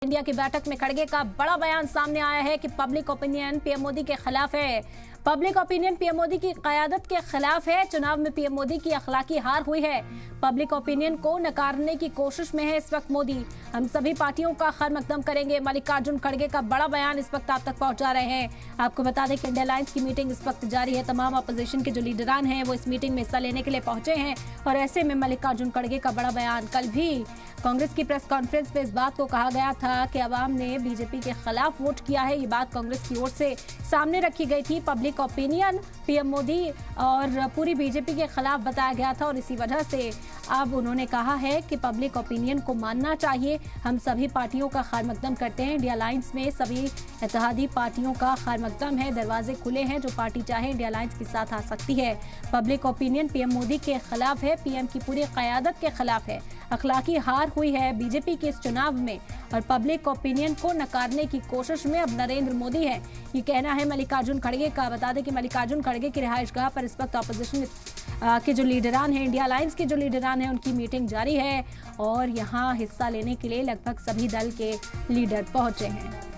India की बैठक में खड़गे का बड़ा बयान सामने आया है कि पब्लिक ओपिनियन पीएम मोदी के खिलाफ है। पब्लिक ओपिनियन पीएम मोदी की क़यादत के खिलाफ है। चुनाव में पीएम मोदी की अखलाकी हार हुई है। पब्लिक ओपिनियन को नकारने की कोशिश में है इस वक्त मोदी। हम सभी पार्टियों का खैर मकदम करेंगे। मल्लिकार्जुन खड़गे का बड़ा बयान इस वक्त आप तक पहुंचा रहे हैं। आपको बता दें कि इंडिया अलायंस की मीटिंग इस वक्त जारी है। तमाम अपोजिशन के जो लीडरान हैं वो इस मीटिंग में हिस्सा लेने के लिए पहुंचे हैं और ऐसे में मल्लिकार्जुन खड़गे का बड़ा बयान। कल भी कांग्रेस की प्रेस कॉन्फ्रेंस में इस बात को कहा गया था कि अवाम ने बीजेपी के खिलाफ वोट किया है। ये बात कांग्रेस की ओर से सामने रखी गई थी। पब्लिक ओपिनियन पीएम मोदी और पूरी बीजेपी के खिलाफ बताया गया था और इसी वजह से अब उन्होंने कहा है कि पब्लिक ओपिनियन को मानना चाहिए। हम सभी पार्टियों का खैर मकदम करते हैं। इंडिया अलायंस में सभी इत्तेहादी पार्टियों का खैर मकदम है। दरवाजे खुले हैं, जो पार्टी चाहे इंडिया अलायंस के साथ आ सकती है। पब्लिक ओपिनियन पीएम मोदी के खिलाफ है, पीएम की पूरी क़यादत के खिलाफ है। अखलाकी हार हुई है बीजेपी के इस चुनाव में और पब्लिक ओपिनियन को नकारने की कोशिश में अब नरेंद्र मोदी है। ये कहना है मल्लिकार्जुन खड़गे का। बता दें कि मल्लिकार्जुन खड़गे की रिहाइशगाह पर इस वक्त अपोजिशन के जो लीडरान हैं, इंडिया अलायंस के जो लीडरान हैं, उनकी मीटिंग जारी है और यहाँ हिस्सा लेने के लिए लगभग सभी दल के लीडर पहुंचे हैं।